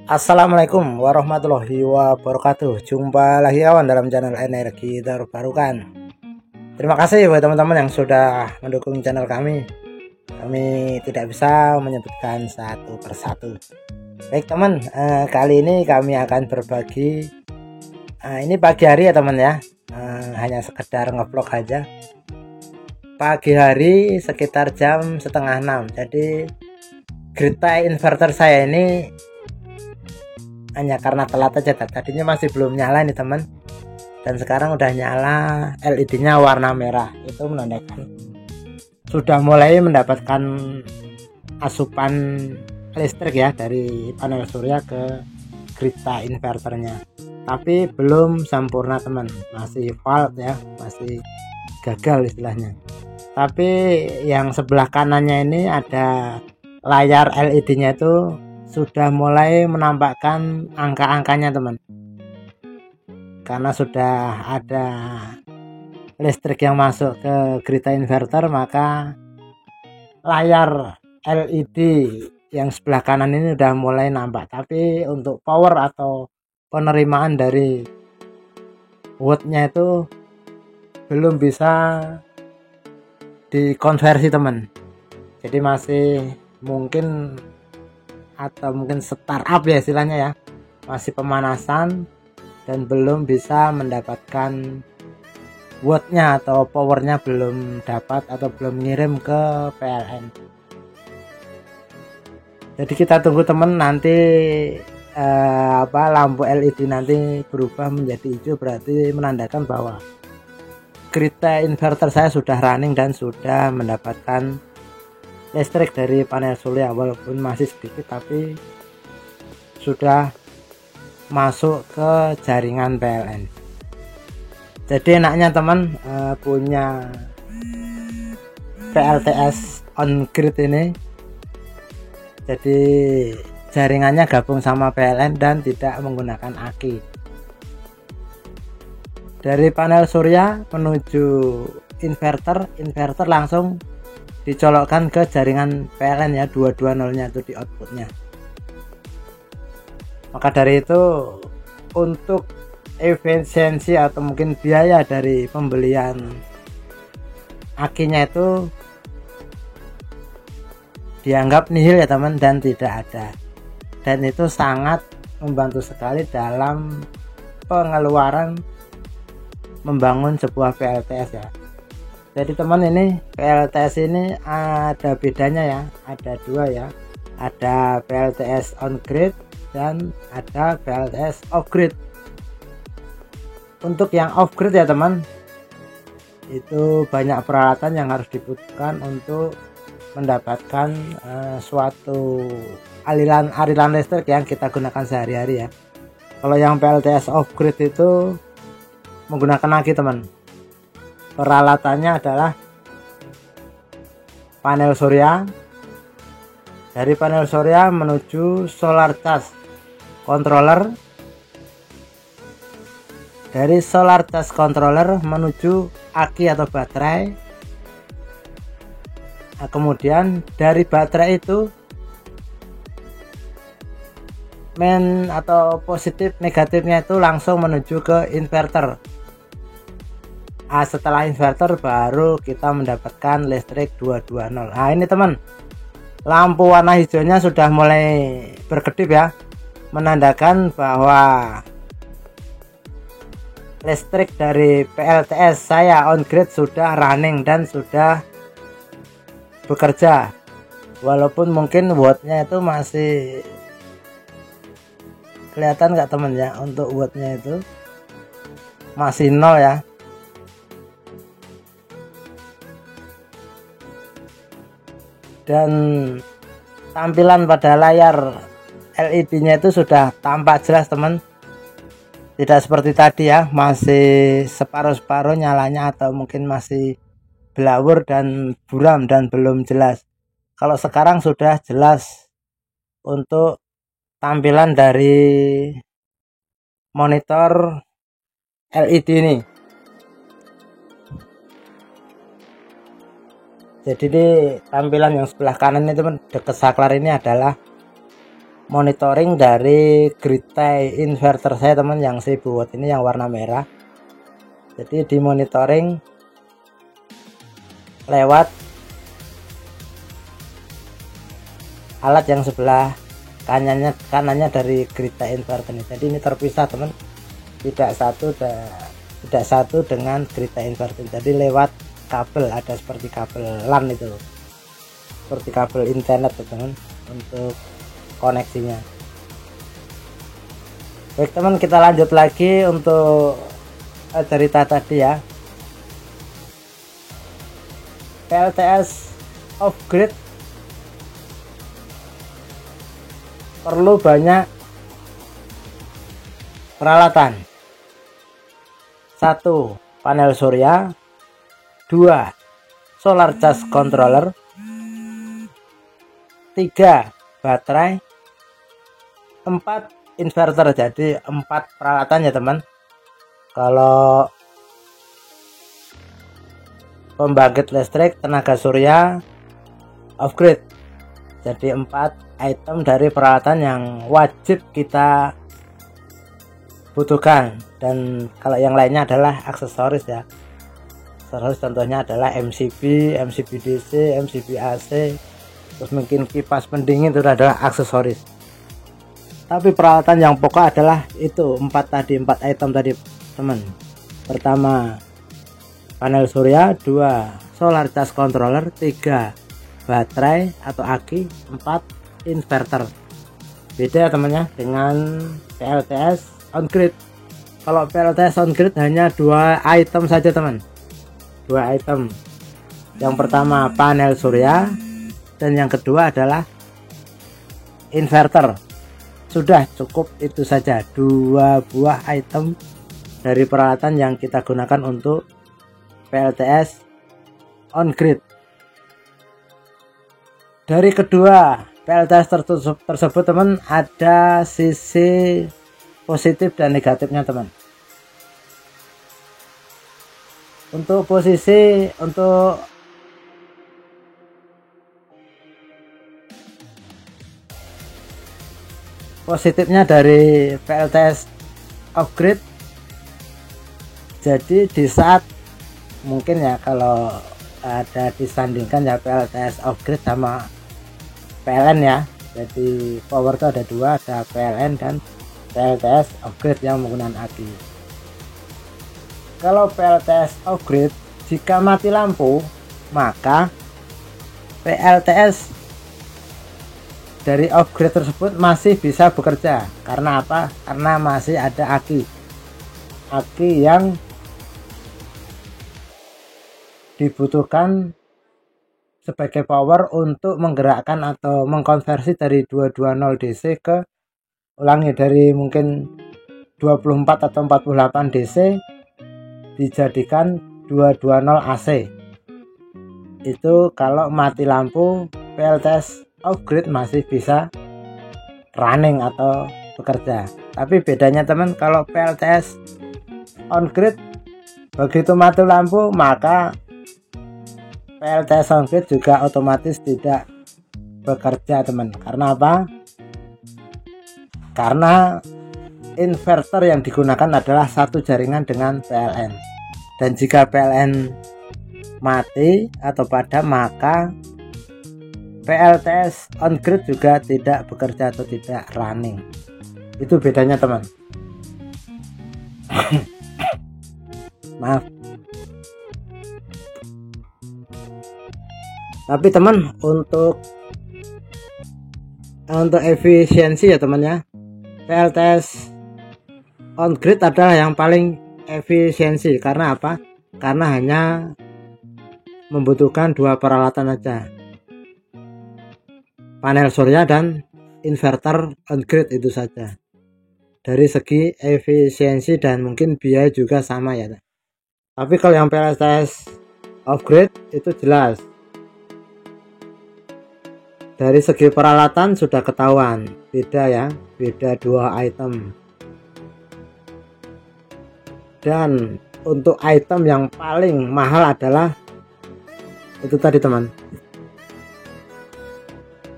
Assalamualaikum warahmatullahi wabarakatuh. Jumpa lagi kawan dalam channel energi terbarukan. Terima kasih buat teman-teman yang sudah mendukung channel kami. Kami tidak bisa menyebutkan satu persatu. Baik teman, kali ini kami akan berbagi. Ini pagi hari ya teman ya. Hanya sekedar ngevlog aja. Pagi hari sekitar jam setengah 6. Jadi grid tie inverter saya ini hanya karena telat aja, tadinya masih belum nyala nih teman, dan sekarang udah nyala. LED-nya warna merah, itu menandakan sudah mulai mendapatkan asupan listrik ya dari panel surya ke grid tie inverternya, tapi belum sempurna teman, masih fault ya, masih gagal istilahnya. Tapi yang sebelah kanannya ini ada layar LED-nya itu sudah mulai menampakkan angka-angkanya teman, karena sudah ada listrik yang masuk ke grid inverter, maka layar LED yang sebelah kanan ini udah mulai nampak. Tapi untuk power atau penerimaan dari wattnya itu belum bisa dikonversi teman, jadi masih mungkin startup ya istilahnya ya, masih pemanasan dan belum bisa mendapatkan wattnya atau powernya, belum dapat atau belum ngirim ke PLN. Jadi kita tunggu teman, nanti lampu LED nanti berubah menjadi hijau, berarti menandakan bahwa grid tie inverter saya sudah running dan sudah mendapatkan listrik dari panel surya, walaupun masih sedikit tapi sudah masuk ke jaringan PLN. Jadi enaknya teman punya PLTS on grid ini, jadi jaringannya gabung sama PLN dan tidak menggunakan aki. Dari panel surya menuju inverter langsung dicolokkan ke jaringan PLN ya, 220-nya itu di outputnya. Maka dari itu untuk efisiensi atau mungkin biaya dari pembelian akinya itu dianggap nihil ya teman, dan tidak ada, dan itu sangat membantu sekali dalam pengeluaran membangun sebuah PLTS ya. Jadi teman, ini PLTS ini ada bedanya ya, ada dua ya, ada PLTS on grid dan ada PLTS off grid. Untuk yang off grid ya teman, itu banyak peralatan yang harus dibutuhkan untuk mendapatkan suatu aliran listrik yang kita gunakan sehari-hari ya. Kalau yang PLTS off grid itu menggunakan aki teman. Peralatannya adalah panel surya, dari panel surya menuju solar charge controller, dari solar charge controller menuju aki atau baterai. Nah, kemudian dari baterai itu main atau positif negatifnya itu langsung menuju ke inverter. Setelah inverter baru kita mendapatkan listrik 220. Nah ini teman, lampu warna hijaunya sudah mulai berkedip ya, menandakan bahwa listrik dari PLTS saya on grid sudah running dan sudah bekerja, walaupun mungkin wattnya itu masih kelihatan nggak teman ya, untuk wattnya itu masih 0 ya. Dan tampilan pada layar LED-nya itu sudah tampak jelas teman, tidak seperti tadi ya, masih separuh-separuh nyalanya atau mungkin masih blur dan buram dan belum jelas. Kalau sekarang sudah jelas untuk tampilan dari monitor LED ini. Jadi di tampilan yang sebelah kanan ini teman, dekat saklar ini adalah monitoring dari grid tie inverter saya teman, yang 1000 watt ini yang warna merah. Jadi dimonitoring lewat alat yang sebelah kanannya dari grid tie inverter ini. Jadi ini terpisah teman, tidak satu dengan grid tie inverter. Jadi lewat kabel, ada seperti kabel LAN itu loh, seperti kabel internet teman untuk koneksinya. Baik teman, kita lanjut lagi untuk cerita tadi ya. PLTS off grid perlu banyak peralatan. 1. Panel surya. 2. Solar charge controller. 3. Baterai. 4. Inverter. Jadi 4 peralatan ya teman. Kalau pembangkit listrik tenaga surya off grid, jadi 4 item dari peralatan yang wajib kita butuhkan. Dan kalau yang lainnya adalah aksesoris ya. Aksesoris contohnya adalah MCB, MCB DC, MCB AC, terus mungkin kipas pendingin, itu adalah aksesoris. Tapi peralatan yang pokok adalah itu 4 item tadi teman. Pertama panel surya, 2 solar charge controller, 3 baterai atau aki, 4 inverter. Beda temannya dengan PLTS on grid. Kalau PLTS on grid hanya 2 item saja teman, 2 item. Yang pertama panel surya dan yang kedua adalah inverter. Sudah cukup itu saja, 2 buah item dari peralatan yang kita gunakan untuk PLTS on grid. Dari kedua PLTS tersebut teman, ada sisi positif dan negatifnya teman. Untuk positifnya dari PLTS off grid, jadi di saat mungkin ya, kalau ada disandingkan ya PLTS off grid sama PLN ya, jadi power itu ada 2, ada PLN dan PLTS off grid yang menggunakan aki. Kalau PLTS off grid, jika mati lampu maka PLTS dari off grid tersebut masih bisa bekerja. Karena apa? Karena masih ada aki yang dibutuhkan sebagai power untuk menggerakkan atau mengkonversi dari 220 DC ke, ulangi, dari mungkin 24 atau 48 DC dijadikan 220 AC. Itu kalau mati lampu, PLTS off grid masih bisa running atau bekerja. Tapi bedanya teman, kalau PLTS on grid, begitu mati lampu maka PLTS on grid juga otomatis tidak bekerja teman. Karena apa? Karena inverter yang digunakan adalah satu jaringan dengan PLN, dan jika PLN mati atau padam maka PLTS on grid juga tidak bekerja atau tidak running. Itu bedanya teman. Maaf. Tapi teman, untuk efisiensi ya teman ya, PLTS on grid adalah yang paling efisiensi. Karena apa? Karena hanya membutuhkan 2 peralatan aja, panel surya dan inverter on grid, itu saja. Dari segi efisiensi dan mungkin biaya juga sama ya. Tapi kalau yang PLTS off grid itu jelas, dari segi peralatan sudah ketahuan beda ya, beda 2 item. Dan untuk item yang paling mahal adalah itu tadi teman,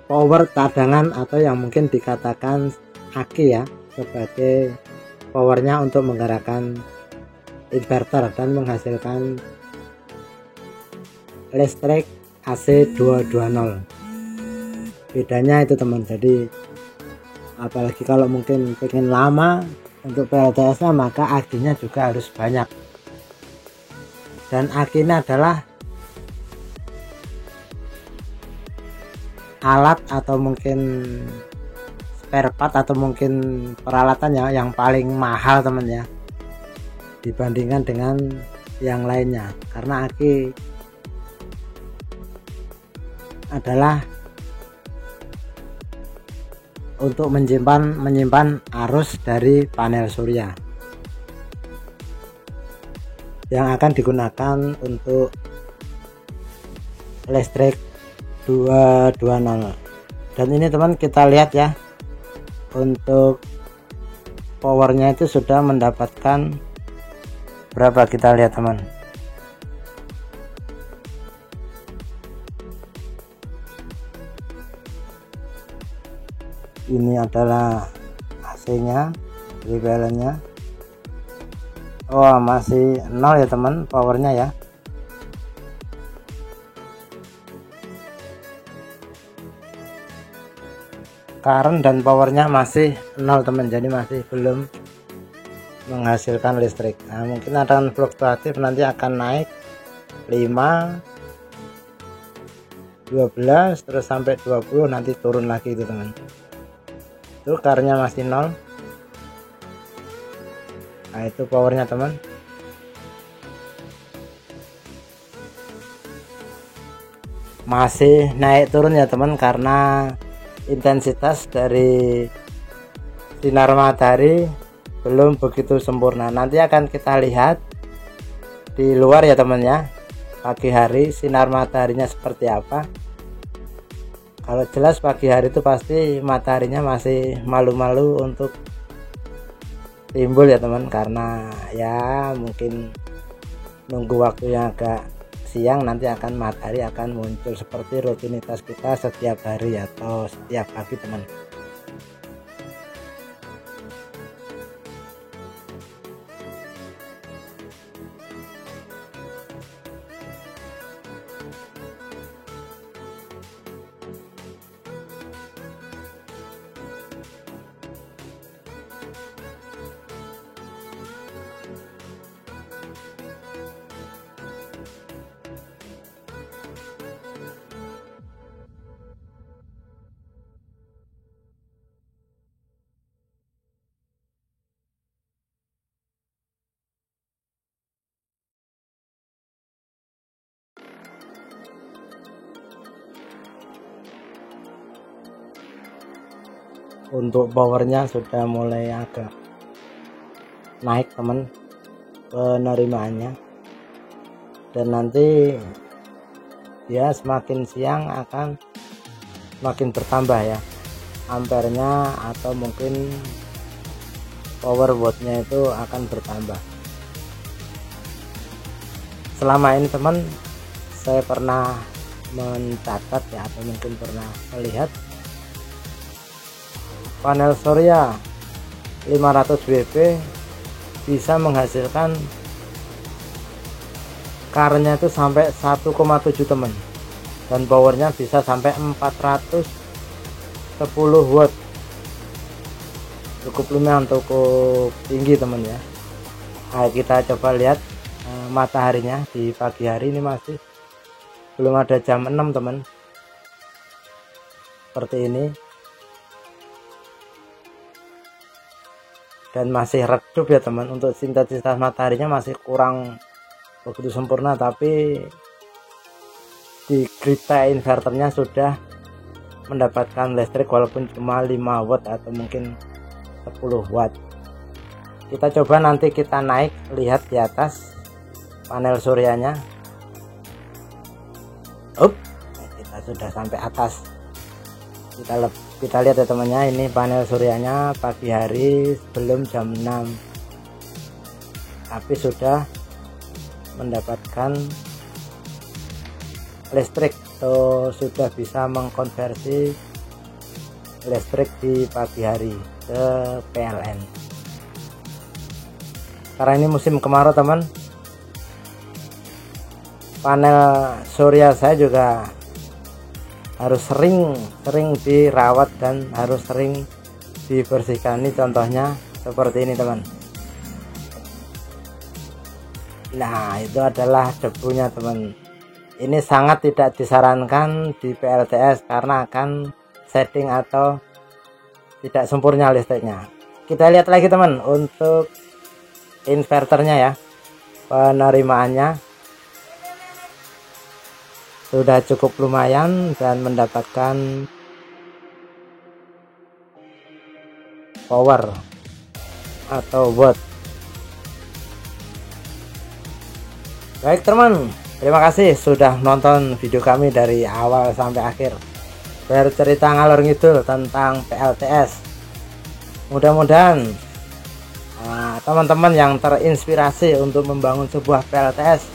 power cadangan atau yang mungkin dikatakan aki ya, sebagai powernya untuk menggerakkan inverter dan menghasilkan listrik AC 220. Bedanya itu teman. Jadi apalagi kalau mungkin pengen lama untuk PLTS nya, maka akinya juga harus banyak. Dan aki ini adalah alat atau mungkin spare part atau mungkin peralatan yang paling mahal teman ya, dibandingkan dengan yang lainnya, karena aki adalah untuk menyimpan arus dari panel surya yang akan digunakan untuk listrik 220. Dan ini teman, kita lihat ya, untuk powernya itu sudah mendapatkan berapa, kita lihat teman. Ini adalah AC nya, nya. Oh, masih 0 ya teman powernya ya. Current dan powernya masih 0 teman, jadi masih belum menghasilkan listrik. Nah, mungkin akan fluktuatif, nanti akan naik 5, 12 terus sampai 20, nanti turun lagi itu teman. Itu currentnya masih 0. Nah, itu powernya teman. Masih naik turun ya teman, karena intensitas dari sinar matahari belum begitu sempurna. Nanti akan kita lihat di luar ya teman ya, pagi hari sinar mataharinya seperti apa. Kalau jelas pagi hari itu pasti mataharinya masih malu-malu untuk timbul ya teman, karena ya mungkin nunggu waktu yang agak siang, nanti akan matahari akan muncul seperti rutinitas kita setiap hari atau setiap pagi teman. Untuk powernya sudah mulai agak naik teman penerimaannya, dan nanti dia semakin siang akan semakin bertambah ya ampernya, atau mungkin power wattnya itu akan bertambah. Selama ini teman, saya pernah mencatat ya, atau mungkin pernah melihat panel surya 500 WP bisa menghasilkan currentnya itu sampai 1,7 teman, dan powernya bisa sampai 410 watt. Cukup lumayan, cukup tinggi teman ya. Nah, kita coba lihat mataharinya di pagi hari ini, masih belum ada jam 6 teman, seperti ini, dan masih redup ya teman. Untuk intensitas mataharinya masih kurang begitu sempurna, tapi di grid inverternya sudah mendapatkan listrik walaupun cuma 5 watt atau mungkin 10 watt. Kita coba nanti kita naik, lihat di atas panel suryanya. Kita sudah sampai atas. Kita lihat ya temannya, ini panel suryanya pagi hari sebelum jam 6, tapi sudah mendapatkan listrik, atau sudah bisa mengkonversi listrik di pagi hari ke PLN. Karena ini musim kemarau teman, panel surya saya juga harus sering dirawat dan harus sering dibersihkan. Ini contohnya seperti ini teman. Nah, itu adalah debunya teman. Ini sangat tidak disarankan di PLTS karena akan setting atau tidak sempurna listriknya. Kita lihat lagi teman untuk inverternya ya. Penerimaannya sudah cukup lumayan dan mendapatkan power atau watt. Baik teman, terima kasih sudah nonton video kami dari awal sampai akhir, bercerita ngalor ngidul tentang PLTS. Mudah-mudahan teman-teman yang terinspirasi untuk membangun sebuah PLTS,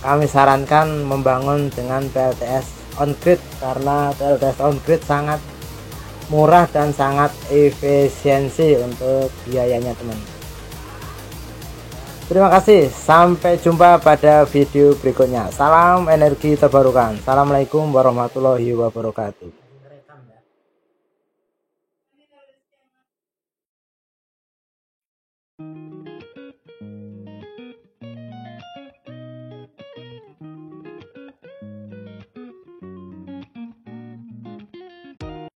kami sarankan membangun dengan PLTS on grid karena PLTS on grid sangat murah dan sangat efisiensi untuk biayanya teman. Terima kasih, sampai jumpa pada video berikutnya. Salam energi terbarukan. Assalamualaikum warahmatullahi wabarakatuh.